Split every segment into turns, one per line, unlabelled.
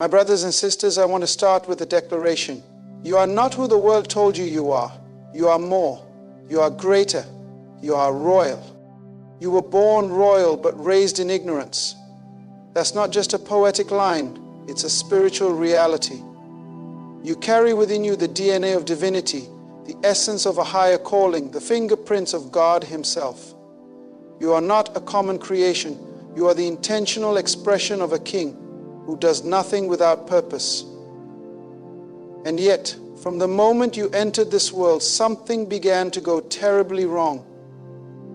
My brothers and sisters, I want to start with a declaration. You are not who the world told you you are. You are more. You are greater. You are royal. You were born royal but raised in ignorance. That's not just a poetic line, it's a spiritual reality. You carry within you the DNA of divinity, the essence of a higher calling, the fingerprints of God Himself. You are not a common creation. You are the intentional expression of a king who does nothing without purpose. And yet, from the moment you entered this world, something began to go terribly wrong.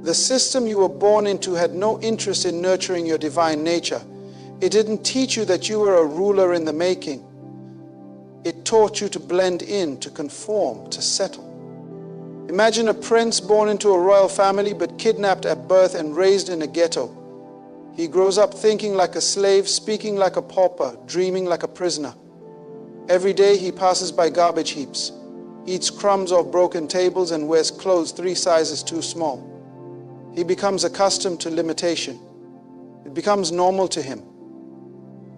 The system you were born into had no interest in nurturing your divine nature. It didn't teach you that you were a ruler in the making. It taught you to blend in, to conform, to settle. Imagine a prince born into a royal family but kidnapped at birth and raised in a ghetto. He grows up thinking like a slave, speaking like a pauper, dreaming like a prisoner. Every day he passes by garbage heaps, eats crumbs off broken tables, and wears clothes 3 sizes too small. He becomes accustomed to limitation. It becomes normal to him.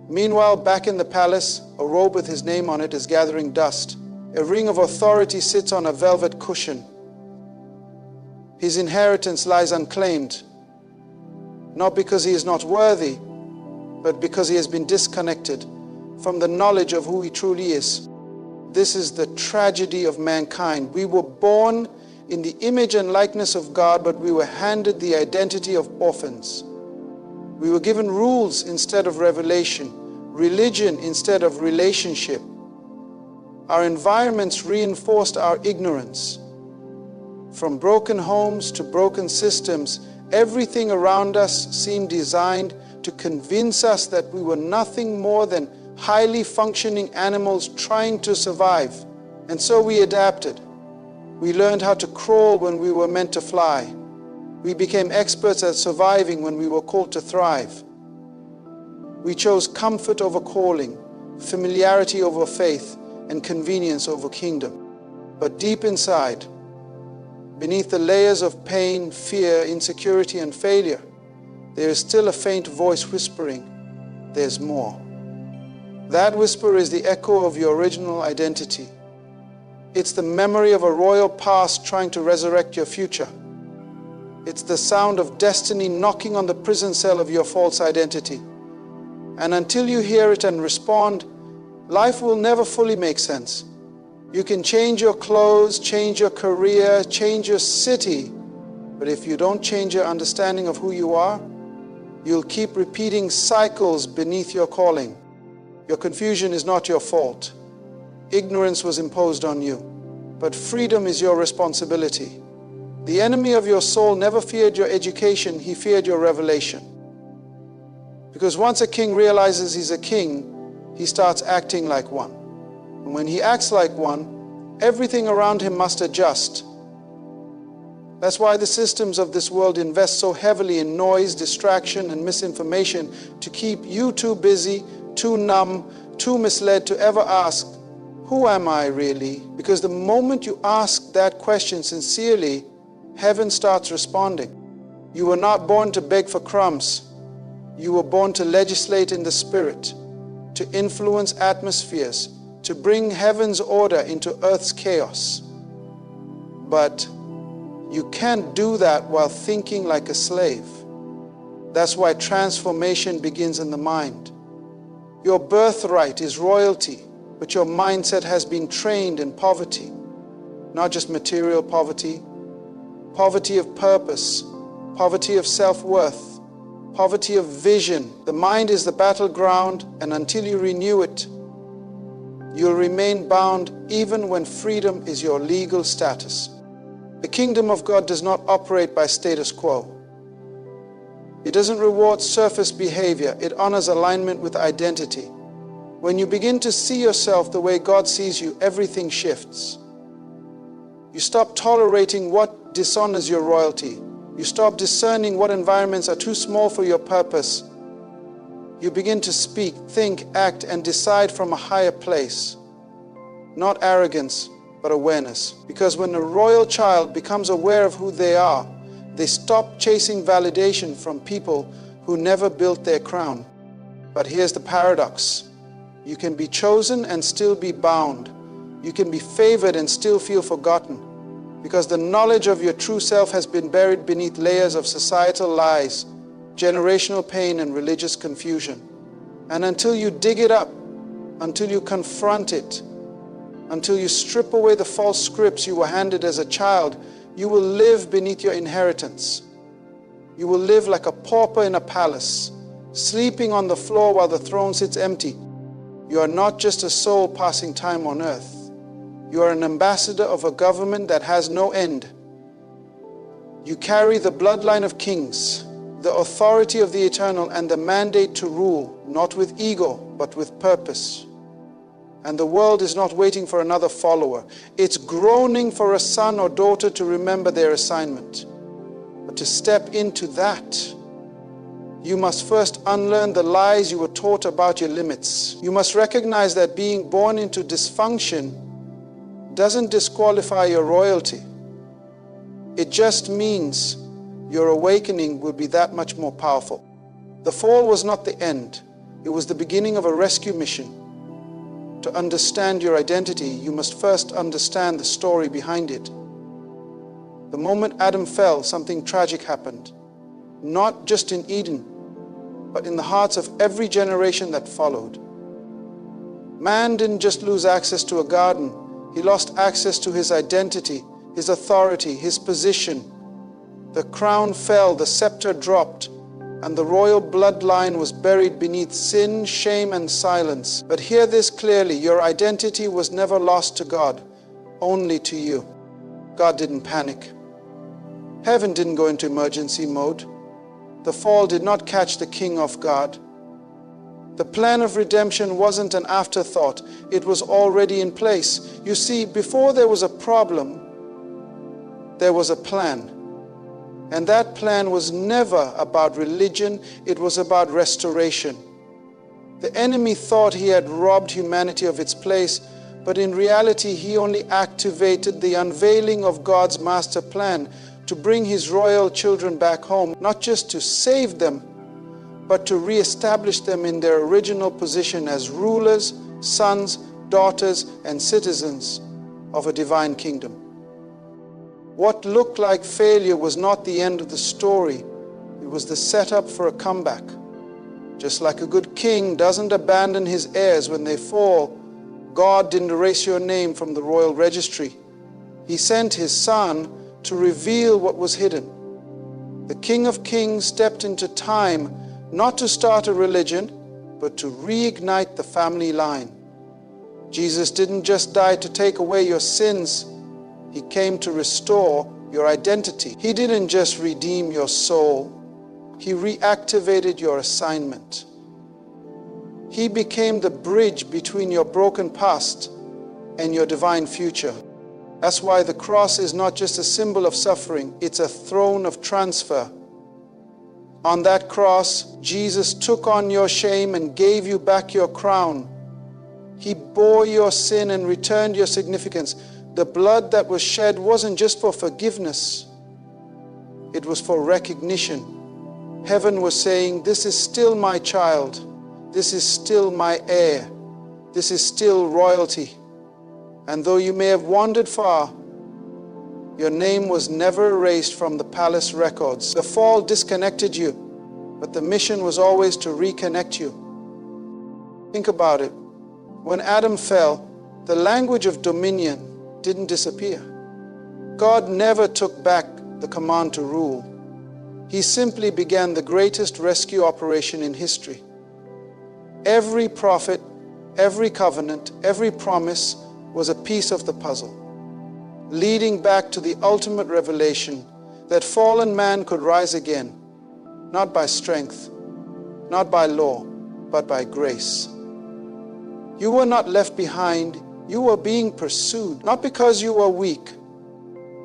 Meanwhile, back in the palace, a robe with his name on it is gathering dust. A ring of authority sits on a velvet cushion. His inheritance lies unclaimed, not because he is not worthy, but because he has been disconnected from the knowledge of who he truly is. This is the tragedy of mankind. We were born in the image and likeness of God, but we were handed the identity of orphans. We were given rules instead of revelation, religion instead of relationship. Our environments reinforced our ignorance. From broken homes to broken systems, everything around us seemed designed to convince us that we were nothing more than highly functioning animals trying to survive. And so we adapted. We learned how to crawl when we were meant to fly. We became experts at surviving when we were called to thrive. We chose comfort over calling, familiarity over faith, and convenience over kingdom. But deep inside, beneath the layers of pain, fear, insecurity, and failure, there is still a faint voice whispering, there's more. That whisper is the echo of your original identity. It's the memory of a royal past trying to resurrect your future. It's the sound of destiny knocking on the prison cell of your false identity. And until you hear it and respond, life will never fully make sense. You can change your clothes, change your career, change your city, but if you don't change your understanding of who you are, you'll keep repeating cycles beneath your calling. Your confusion is not your fault. Ignorance was imposed on you, but freedom is your responsibility. The enemy of your soul never feared your education, he feared your revelation. Because once a king realizes he's a king, he starts acting like one. And when he acts like one, everything around him must adjust. That's why the systems of this world invest so heavily in noise, distraction, and misinformation to keep you too busy, too numb, too misled to ever ask, who am I really? Because the moment you ask that question sincerely, heaven starts responding. You were not born to beg for crumbs. You were born to legislate in the Spirit, to influence atmospheres, to bring heaven's order into earth's chaos. But you can't do that while thinking like a slave. That's why transformation begins in the mind. Your birthright is royalty, but your mindset has been trained in poverty. Not just material poverty, poverty of purpose, poverty of self-worth, poverty of vision. The mind is the battleground, and until you renew it, you'll remain bound even when freedom is your legal status. The kingdom of God does not operate by status quo. It doesn't reward surface behavior, it honors alignment with identity. When you begin to see yourself the way God sees you, everything shifts. You stop tolerating what dishonors your royalty. You stop discerning what environments are too small for your purpose. You begin to speak, think, act, and decide from a higher place. Not arrogance, but awareness. Because when a royal child becomes aware of who they are, they stop chasing validation from people who never built their crown. But here's the paradox. You can be chosen and still be bound. You can be favored and still feel forgotten, because the knowledge of your true self has been buried beneath layers of societal lies, generational pain, and religious confusion. And until you dig it up, until you confront it, until you strip away the false scripts you were handed as a child, you will live beneath your inheritance. You will live like a pauper in a palace, sleeping on the floor while the throne sits empty. You are not just a soul passing time on earth. You are an ambassador of a government that has no end. You carry the bloodline of kings, the authority of the eternal, and the mandate to rule, not with ego, but with purpose. And the world is not waiting for another follower. It's groaning for a son or daughter to remember their assignment. But to step into that, you must first unlearn the lies you were taught about your limits. You must recognize that being born into dysfunction doesn't disqualify your royalty. It just means your awakening will be that much more powerful. The fall was not the end. It was the beginning of a rescue mission. To understand your identity, you must first understand the story behind it. The moment Adam fell, something tragic happened. Not just in Eden, but in the hearts of every generation that followed. Man didn't just lose access to a garden. He lost access to his identity, his authority, his position. The crown fell, the scepter dropped, and the royal bloodline was buried beneath sin, shame, and silence. But hear this clearly, your identity was never lost to God, only to you. God didn't panic. Heaven didn't go into emergency mode. The fall did not catch the king off guard. The plan of redemption wasn't an afterthought. It was already in place. You see, before there was a problem, there was a plan. And that plan was never about religion. It was about restoration. The enemy thought he had robbed humanity of its place, but in reality, he only activated the unveiling of God's master plan to bring his royal children back home, not just to save them, but to reestablish them in their original position as rulers, sons, daughters, and citizens of a divine kingdom. What looked like failure was not the end of the story. It was the setup for a comeback. Just like a good king doesn't abandon his heirs when they fall, God didn't erase your name from the royal registry. He sent his son to reveal what was hidden. The King of Kings stepped into time, not to start a religion, but to reignite the family line. Jesus didn't just die to take away your sins. He came to restore your identity. He didn't just redeem your soul. He reactivated your assignment. He became the bridge between your broken past and your divine future. That's why the cross is not just a symbol of suffering, it's a throne of transfer. On that cross, Jesus took on your shame and gave you back your crown. He bore your sin and returned your significance. The blood that was shed wasn't just for forgiveness, it was for recognition. Heaven was saying, this is still my child. This is still my heir. This is still royalty. And though you may have wandered far, your name was never erased from the palace records. The fall disconnected you, but the mission was always to reconnect you. Think about it. When Adam fell, the language of dominion didn't disappear. God never took back the command to rule. He simply began the greatest rescue operation in history. Every prophet, every covenant, every promise was a piece of the puzzle, leading back to the ultimate revelation that fallen man could rise again, not by strength, not by law, but by grace. You were not left behind. You were being pursued, not because you were weak,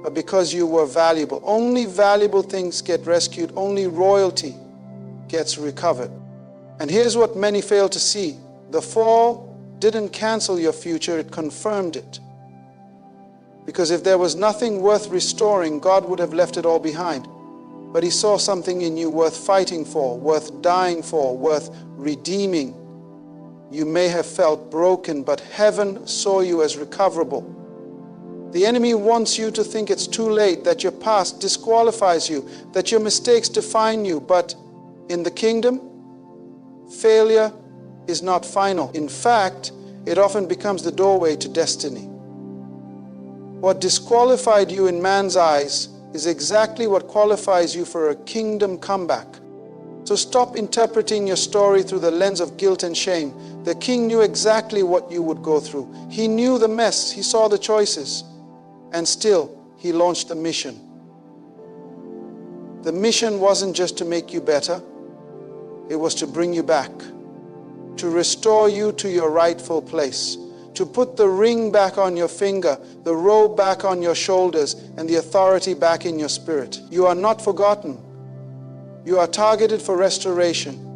but because you were valuable. Only valuable things get rescued. Only royalty gets recovered. And here's what many fail to see. The fall didn't cancel your future, it confirmed it. Because if there was nothing worth restoring, God would have left it all behind. But he saw something in you worth fighting for, worth dying for, worth redeeming. You may have felt broken, but heaven saw you as recoverable. The enemy wants you to think it's too late, that your past disqualifies you, that your mistakes define you, but in the kingdom, failure is not final. In fact, it often becomes the doorway to destiny. What disqualified you in man's eyes is exactly what qualifies you for a kingdom comeback. So stop interpreting your story through the lens of guilt and shame. The king knew exactly what you would go through. He knew the mess, he saw the choices, and still he launched the mission. The mission wasn't just to make you better, it was to bring you back, to restore you to your rightful place, to put the ring back on your finger, the robe back on your shoulders, and the authority back in your spirit. You are not forgotten. You are targeted for restoration.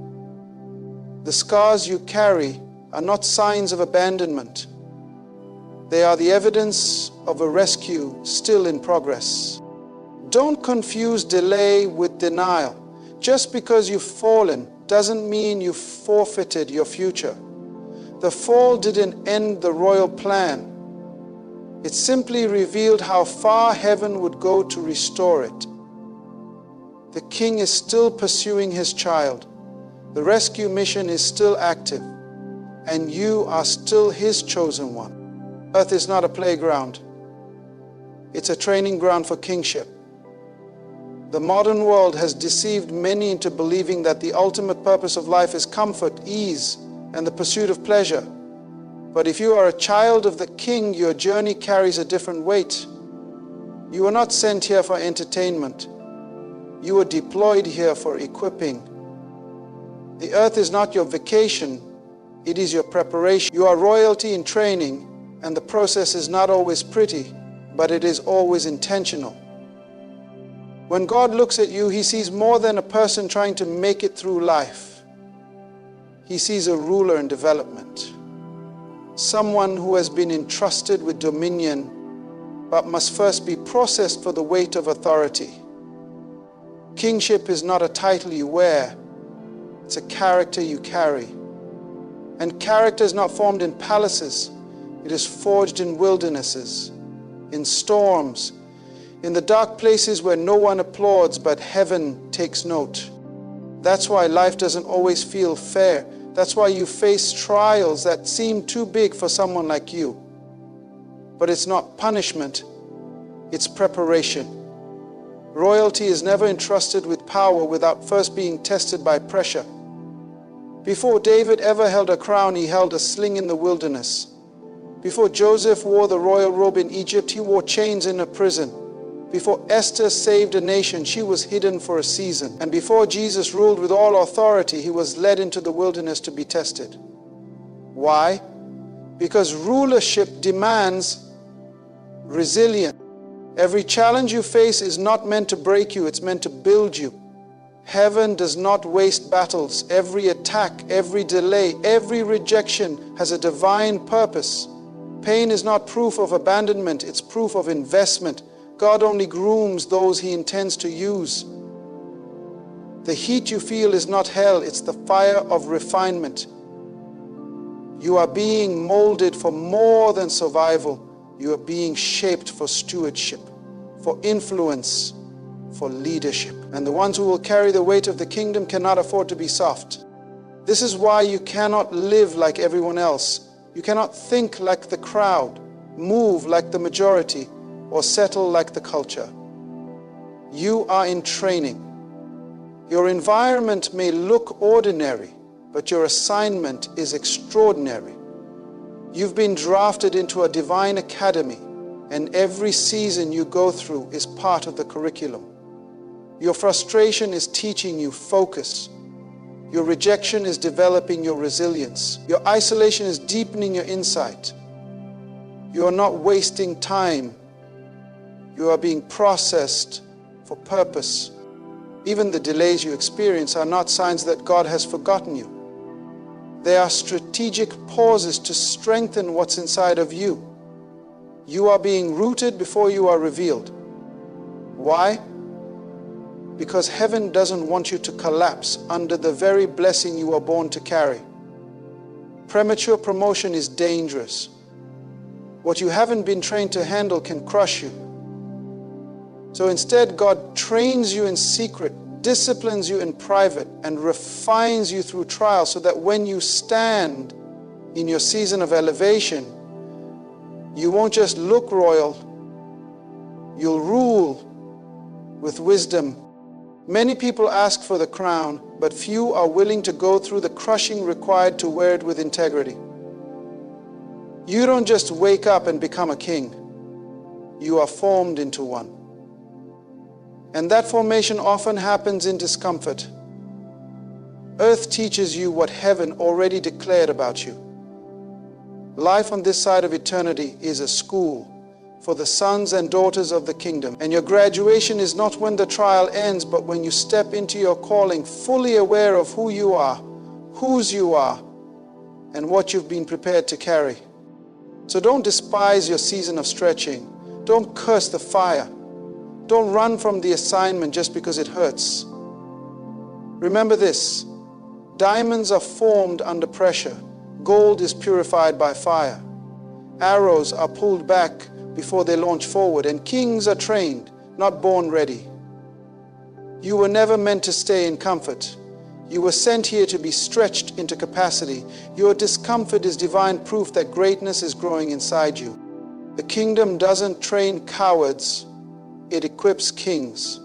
The scars you carry are not signs of abandonment. They are the evidence of a rescue still in progress. Don't confuse delay with denial. Just because you've fallen doesn't mean you've forfeited your future. The fall didn't end the royal plan. It simply revealed how far heaven would go to restore it. The king is still pursuing his child. The rescue mission is still active, and you are still his chosen one. Earth is not a playground. It's a training ground for kingship. The modern world has deceived many into believing that the ultimate purpose of life is comfort, ease, and the pursuit of pleasure. But if you are a child of the King, your journey carries a different weight. You are not sent here for entertainment. You are deployed here for equipping. The earth is not your vacation, it is your preparation. You are royalty in training, and the process is not always pretty, but it is always intentional. When God looks at you, he sees more than a person trying to make it through life. He sees a ruler in development. Someone who has been entrusted with dominion, but must first be processed for the weight of authority. Kingship is not a title you wear, it's a character you carry. And character is not formed in palaces, it is forged in wildernesses, in storms, in the dark places where no one applauds but heaven takes note. That's why life doesn't always feel fair. That's why you face trials that seem too big for someone like you. But it's not punishment, it's preparation. Royalty is never entrusted with power without first being tested by pressure. Before David ever held a crown, he held a sling in the wilderness. Before Joseph wore the royal robe in Egypt, he wore chains in a prison. Before Esther saved a nation, she was hidden for a season. And before Jesus ruled with all authority, he was led into the wilderness to be tested. Why? Because rulership demands resilience. Every challenge you face is not meant to break you, it's meant to build you. Heaven does not waste battles. Every attack, every delay, every rejection has a divine purpose. Pain is not proof of abandonment, it's proof of investment. God only grooms those he intends to use. The heat you feel is not hell, it's the fire of refinement. You are being molded for more than survival. You are being shaped for stewardship, for influence, for leadership. And the ones who will carry the weight of the kingdom cannot afford to be soft. This is why you cannot live like everyone else. You cannot think like the crowd, move like the majority, or settle like the culture. You are in training. Your environment may look ordinary, but your assignment is extraordinary. You've been drafted into a divine academy, and every season you go through is part of the curriculum. Your frustration is teaching you focus. Your rejection is developing your resilience. Your isolation is deepening your insight. You are not wasting time. You are being processed for purpose. Even the delays you experience are not signs that God has forgotten you. They are strategic pauses to strengthen what's inside of you. You are being rooted before you are revealed. Why? Because heaven doesn't want you to collapse under the very blessing you were born to carry. Premature promotion is dangerous. What you haven't been trained to handle can crush you. So instead, God trains you in secret, disciplines you in private, and refines you through trial so that when you stand in your season of elevation, you won't just look royal, you'll rule with wisdom. Many people ask for the crown, but few are willing to go through the crushing required to wear it with integrity. You don't just wake up and become a king. You are formed into one. And that formation often happens in discomfort. Earth teaches you what heaven already declared about you. Life on this side of eternity is a school for the sons and daughters of the kingdom. And your graduation is not when the trial ends, but when you step into your calling, fully aware of who you are, whose you are, and what you've been prepared to carry. So don't despise your season of stretching. Don't curse the fire. Don't run from the assignment just because it hurts. Remember this: diamonds are formed under pressure. Gold is purified by fire. Arrows are pulled back before they launch forward, and kings are trained, not born ready. You were never meant to stay in comfort. You were sent here to be stretched into capacity. Your discomfort is divine proof that greatness is growing inside you. The kingdom doesn't train cowards, it equips kings.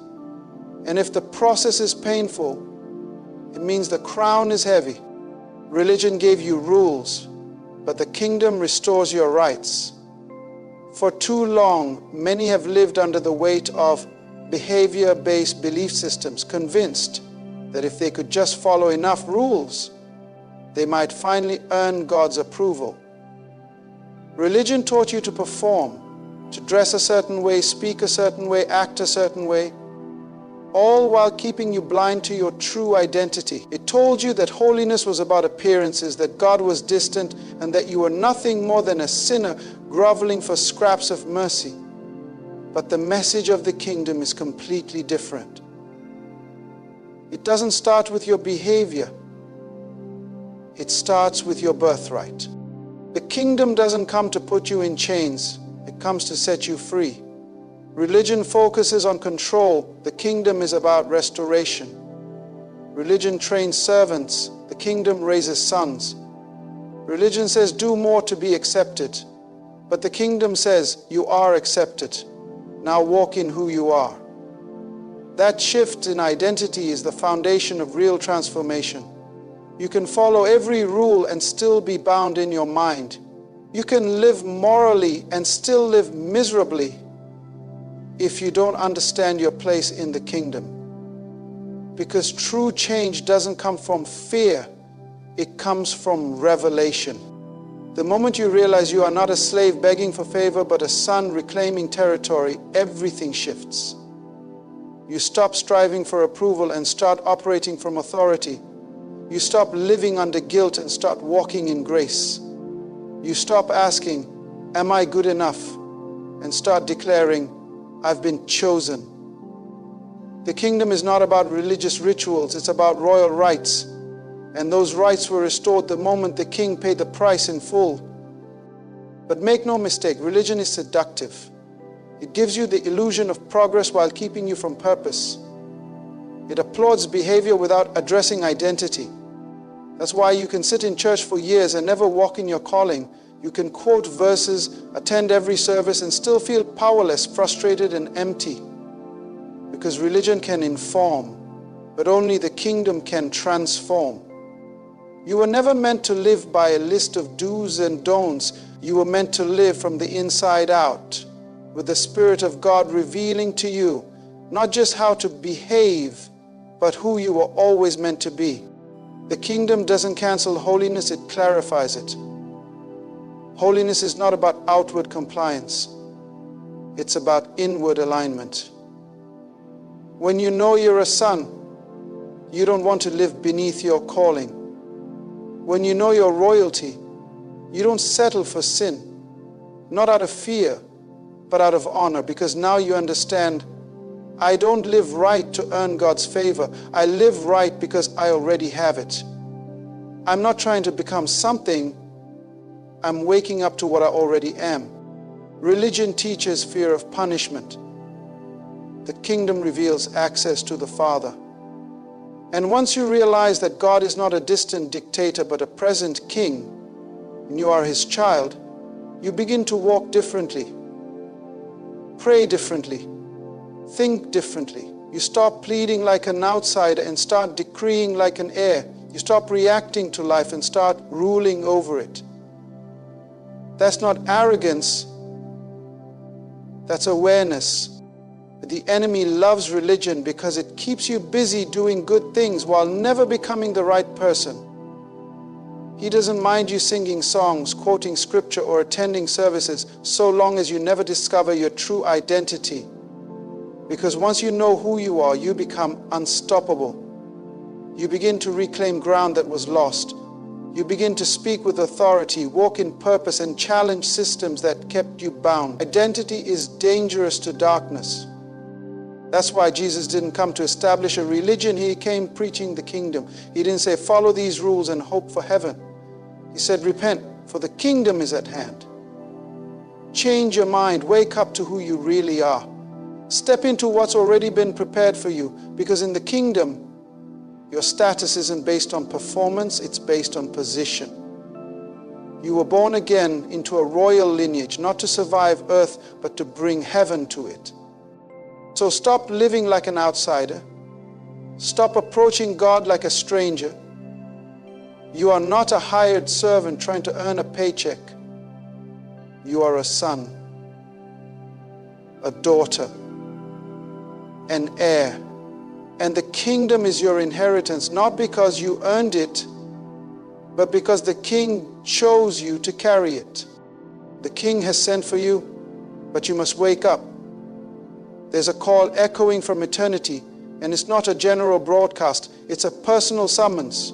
And if the process is painful, it means the crown is heavy. Religion gave you rules, but the kingdom restores your rights. For too long, many have lived under the weight of behavior-based belief systems, convinced that if they could just follow enough rules, they might finally earn God's approval. Religion taught you to perform, to dress a certain way, speak a certain way, act a certain way, all while keeping you blind to your true identity. It told you that holiness was about appearances, that God was distant, and that you were nothing more than a sinner groveling for scraps of mercy. But the message of the kingdom is completely different. It doesn't start with your behavior. It starts with your birthright. The kingdom doesn't come to put you in chains. It comes to set you free. Religion focuses on control. The kingdom is about restoration. Religion trains servants. The kingdom raises sons. Religion says do more to be accepted. But the kingdom says you are accepted. Now walk in who you are. That shift in identity is the foundation of real transformation. You can follow every rule and still be bound in your mind. You can live morally and still live miserably if you don't understand your place in the kingdom. Because true change doesn't come from fear, it comes from revelation. The moment you realize you are not a slave begging for favor, but a son reclaiming territory, everything shifts. You stop striving for approval and start operating from authority. You stop living under guilt and start walking in grace. You stop asking, am I good enough? And start declaring, I've been chosen. The kingdom is not about religious rituals, it's about royal rights. And those rights were restored the moment the king paid the price in full. But make no mistake, religion is seductive. It gives you the illusion of progress while keeping you from purpose. It applauds behavior without addressing identity. That's why you can sit in church for years and never walk in your calling. You can quote verses, attend every service, and still feel powerless, frustrated, and empty. Because religion can inform, but only the kingdom can transform. You were never meant to live by a list of do's and don'ts. You were meant to live from the inside out, with the Spirit of God revealing to you not just how to behave, but who you were always meant to be. The kingdom doesn't cancel holiness, it clarifies it. Holiness is not about outward compliance. It's about inward alignment. When you know you're a son, you don't want to live beneath your calling. When you know your royalty, you don't settle for sin, not out of fear, but out of honor, because now you understand, I don't live right to earn God's favor. I live right because I already have it. I'm not trying to become something, I'm waking up to what I already am. Religion teaches fear of punishment. The kingdom reveals access to the Father. And once you realize that God is not a distant dictator but a present king, and you are his child, you begin to walk differently, pray differently, think differently. You stop pleading like an outsider and start decreeing like an heir. You stop reacting to life and start ruling over it. That's not arrogance, that's awareness. The enemy loves religion because it keeps you busy doing good things while never becoming the right person. He doesn't mind you singing songs, quoting scripture, or attending services so long as you never discover your true identity. Because once you know who you are, you become unstoppable. You begin to reclaim ground that was lost. You begin to speak with authority, walk in purpose, and challenge systems that kept you bound. Identity is dangerous to darkness. That's why Jesus didn't come to establish a religion. He came preaching the kingdom. He didn't say, follow these rules and hope for heaven. He said, repent, for the kingdom is at hand. Change your mind. Wake up to who you really are. Step into what's already been prepared for you, because in the kingdom, your status isn't based on performance, it's based on position. You were born again into a royal lineage, not to survive earth, but to bring heaven to it. So stop living like an outsider. Stop approaching God like a stranger. You are not a hired servant trying to earn a paycheck. You are a son, a daughter, an heir. And the kingdom is your inheritance, not because you earned it, but because the king chose you to carry it. The king has sent for you, but you must wake up. There's a call echoing from eternity, and it's not a general broadcast, it's a personal summons.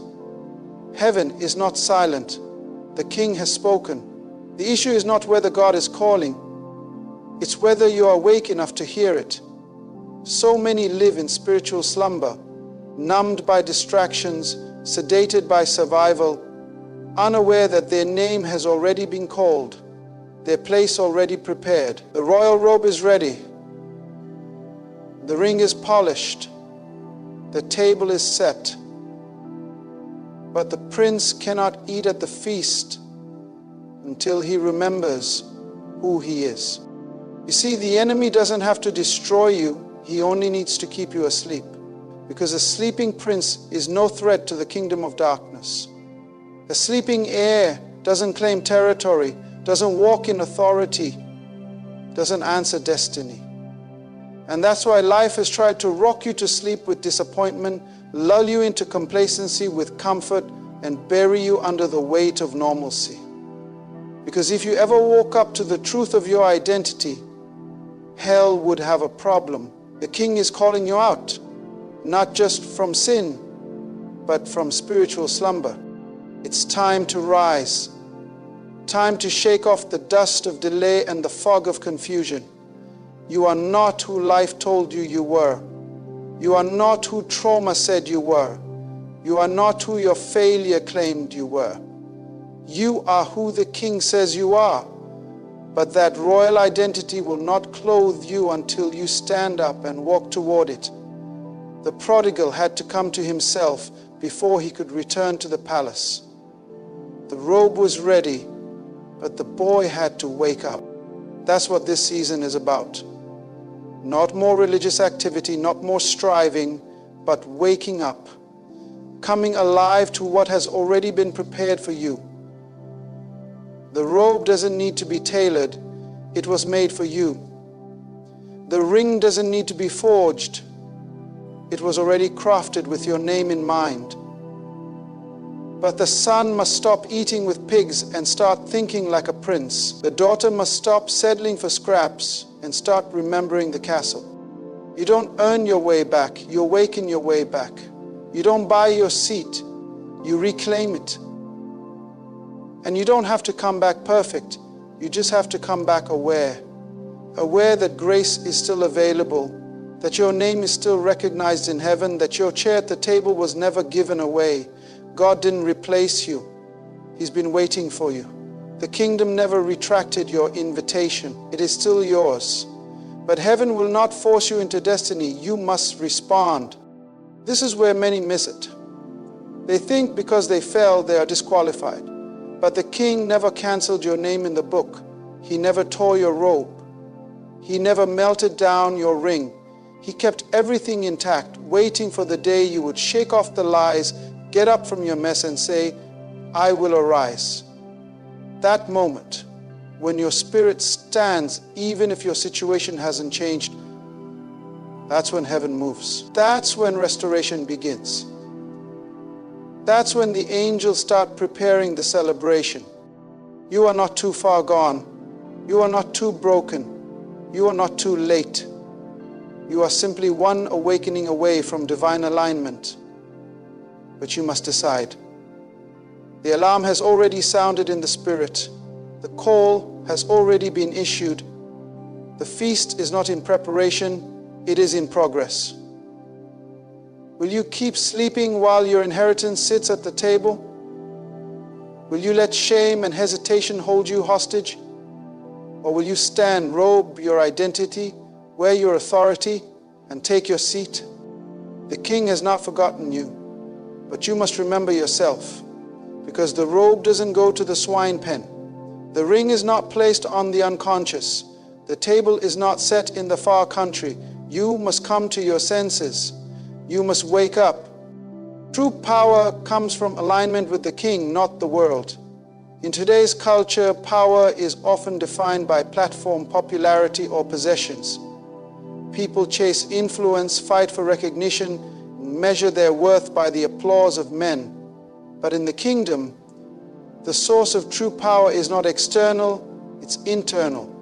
Heaven is not silent. The king has spoken. The issue is not whether God is calling, it's whether you are awake enough to hear it. So many live in spiritual slumber, numbed by distractions, sedated by survival, unaware that their name has already been called, their place already prepared. The royal robe is ready. The ring is polished. The table is set. But the prince cannot eat at the feast until he remembers who he is. You see, the enemy doesn't have to destroy you. He only needs to keep you asleep, because a sleeping prince is no threat to the kingdom of darkness. A sleeping heir doesn't claim territory, doesn't walk in authority, doesn't answer destiny. And that's why life has tried to rock you to sleep with disappointment, lull you into complacency with comfort, and bury you under the weight of normalcy. Because if you ever woke up to the truth of your identity, hell would have a problem. The king is calling you out, not just from sin, but from spiritual slumber. It's time to rise. Time to shake off the dust of delay and the fog of confusion. You are not who life told you you were. You are not who trauma said you were. You are not who your failure claimed you were. You are who the king says you are. But that royal identity will not clothe you until you stand up and walk toward it. The prodigal had to come to himself before he could return to the palace. The robe was ready, but the boy had to wake up. That's what this season is about. Not more religious activity, not more striving, but waking up, coming alive to what has already been prepared for you. The robe doesn't need to be tailored, it was made for you. The ring doesn't need to be forged, it was already crafted with your name in mind. But the son must stop eating with pigs and start thinking like a prince. The daughter must stop settling for scraps and start remembering the castle. You don't earn your way back, you awaken your way back. You don't buy your seat, you reclaim it. And you don't have to come back perfect, you just have to come back aware. Aware that grace is still available, that your name is still recognized in heaven, that your chair at the table was never given away. God didn't replace you. He's been waiting for you. The kingdom never retracted your invitation. It is still yours. But heaven will not force you into destiny. You must respond. This is where many miss it. They think because they fell, they are disqualified. But the king never canceled your name in the book. He never tore your robe. He never melted down your ring. He kept everything intact, waiting for the day you would shake off the lies, get up from your mess and say, I will arise. That moment, when your spirit stands, even if your situation hasn't changed, that's when heaven moves. That's when restoration begins. That's when the angels start preparing the celebration. You are not too far gone. You are not too broken. You are not too late. You are simply one awakening away from divine alignment. But you must decide. The alarm has already sounded in the spirit. The call has already been issued. The feast is not in preparation, it is in progress. Will you keep sleeping while your inheritance sits at the table? Will you let shame and hesitation hold you hostage? Or will you stand, robe your identity, wear your authority, and take your seat? The king has not forgotten you, but you must remember yourself, because the robe doesn't go to the swine pen. The ring is not placed on the unconscious. The table is not set in the far country. You must come to your senses. You must wake up. True power comes from alignment with the king, not the world. In today's culture, power is often defined by platform, popularity, or possessions. People chase influence, fight for recognition, and measure their worth by the applause of men. But in the kingdom, the source of true power is not external, it's internal.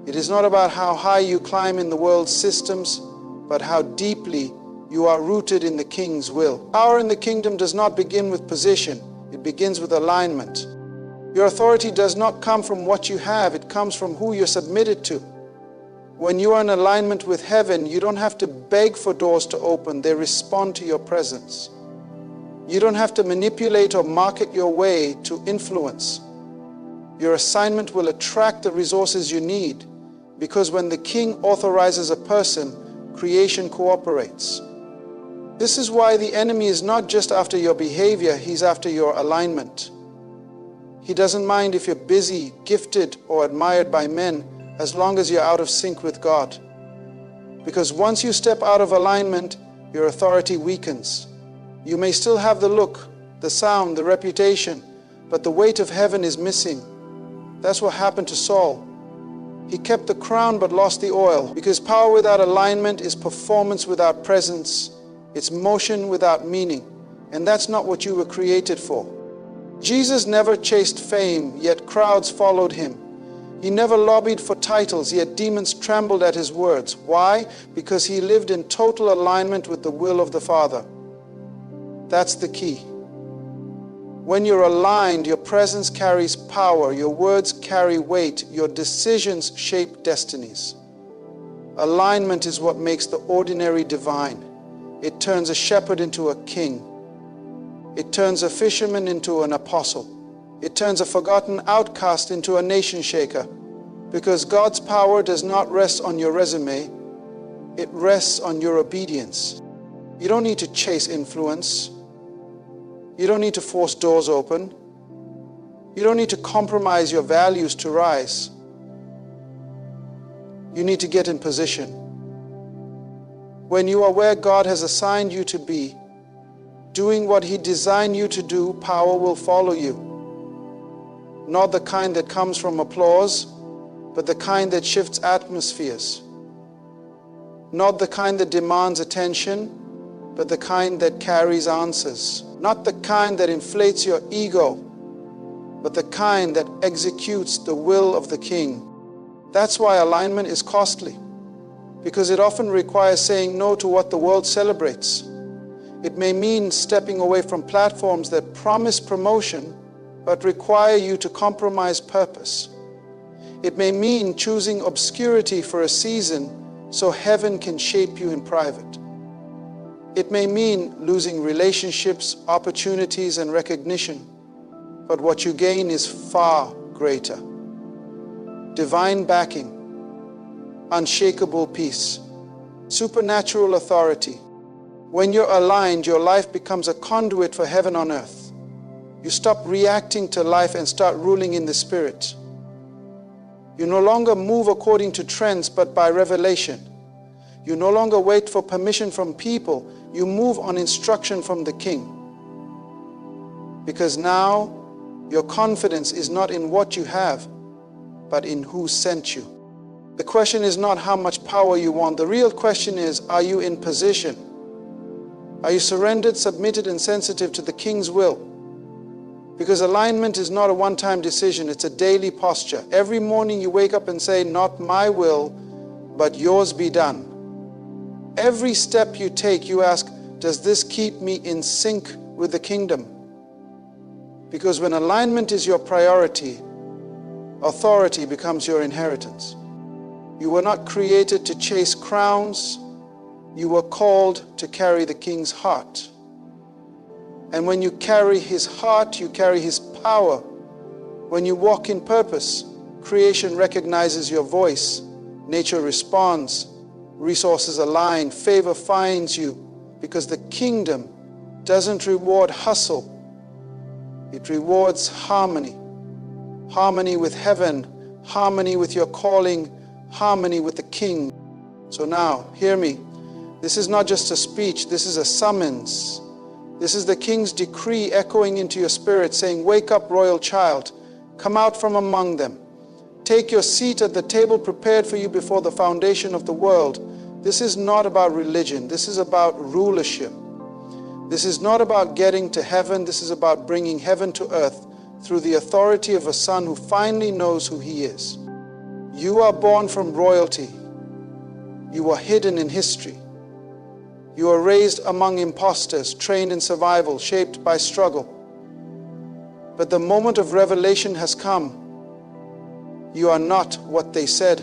It is not about how high you climb in the world's systems, but how deeply you are rooted in the king's will. Power in the kingdom does not begin with position, it begins with alignment. Your authority does not come from what you have, it comes from who you're submitted to. When you are in alignment with heaven, you don't have to beg for doors to open, they respond to your presence. You don't have to manipulate or market your way to influence. Your assignment will attract the resources you need, because when the king authorizes a person, creation cooperates. This is why the enemy is not just after your behavior, he's after your alignment. He doesn't mind if you're busy, gifted, or admired by men, as long as you're out of sync with God. Because once you step out of alignment, your authority weakens. You may still have the look, the sound, the reputation, but the weight of heaven is missing. That's what happened to Saul. He kept the crown but lost the oil, because power without alignment is performance without presence. It's motion without meaning, and that's not what you were created for. Jesus never chased fame, yet crowds followed him. He never lobbied for titles, yet demons trembled at his words. Why? Because he lived in total alignment with the will of the Father. That's the key. When you're aligned, your presence carries power, your words carry weight, your decisions shape destinies. Alignment is what makes the ordinary divine. It turns a shepherd into a king. It turns a fisherman into an apostle. It turns a forgotten outcast into a nation shaker. Because God's power does not rest on your resume, it rests on your obedience. You don't need to chase influence. You don't need to force doors open. You don't need to compromise your values to rise. You need to get in position. When you are where God has assigned you to be, doing what He designed you to do, power will follow you. Not the kind that comes from applause, but the kind that shifts atmospheres. Not the kind that demands attention, but the kind that carries answers. Not the kind that inflates your ego, but the kind that executes the will of the King. That's why alignment is costly, because it often requires saying no to what the world celebrates. It may mean stepping away from platforms that promise promotion, but require you to compromise purpose. It may mean choosing obscurity for a season so heaven can shape you in private. It may mean losing relationships, opportunities, and recognition, but what you gain is far greater. Divine backing, unshakable peace, supernatural authority. When you're aligned, your life becomes a conduit for heaven on earth. You stop reacting to life and start ruling in the Spirit. You no longer move according to trends, but by revelation. You no longer wait for permission from people. You move on instruction from the King. Because now your confidence is not in what you have, but in who sent you. The question is not how much power you want. The real question is, are you in position? Are you surrendered, submitted, and sensitive to the King's will? Because alignment is not a one-time decision, it's a daily posture. Every morning you wake up and say, not my will, but yours be done. Every step you take, you ask, does this keep me in sync with the kingdom? Because when alignment is your priority, authority becomes your inheritance. You were not created to chase crowns. You were called to carry the King's heart. And when you carry his heart, you carry his power. When you walk in purpose, creation recognizes your voice. Nature responds. Resources align. Favor finds you. Because the kingdom doesn't reward hustle. It rewards harmony. Harmony with heaven. Harmony with your calling. Harmony with the King. So now, hear me. This is not just a speech. This is a summons. This is the King's decree echoing into your spirit, saying, wake up, royal child. Come out from among them. Take your seat at the table prepared for you before the foundation of the world. This is not about religion. This is about rulership. This is not about getting to heaven. This is about bringing heaven to earth through the authority of a son who finally knows who he is. You are born from royalty. You are hidden in history. You are raised among impostors, trained in survival, shaped by struggle. But the moment of revelation has come. You are not what they said.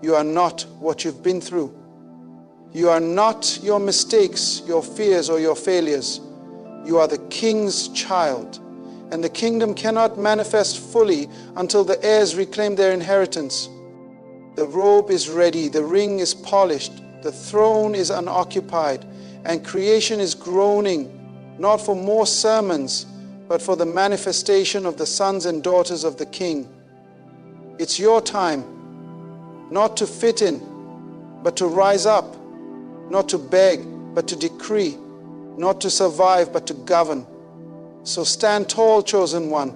You are not what you've been through. You are not your mistakes, your fears, or your failures. You are the King's child. And the kingdom cannot manifest fully until the heirs reclaim their inheritance. The robe is ready, the ring is polished, the throne is unoccupied, and creation is groaning, not for more sermons, but for the manifestation of the sons and daughters of the King. It's your time, not to fit in, but to rise up, not to beg, but to decree, not to survive, but to govern. So stand tall, chosen one.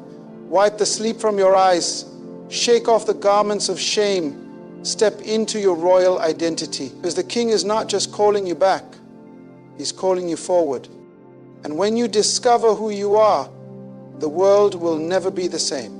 Wipe the sleep from your eyes. Shake off the garments of shame. Step into your royal identity. Because the King is not just calling you back. He's calling you forward. And when you discover who you are, the world will never be the same.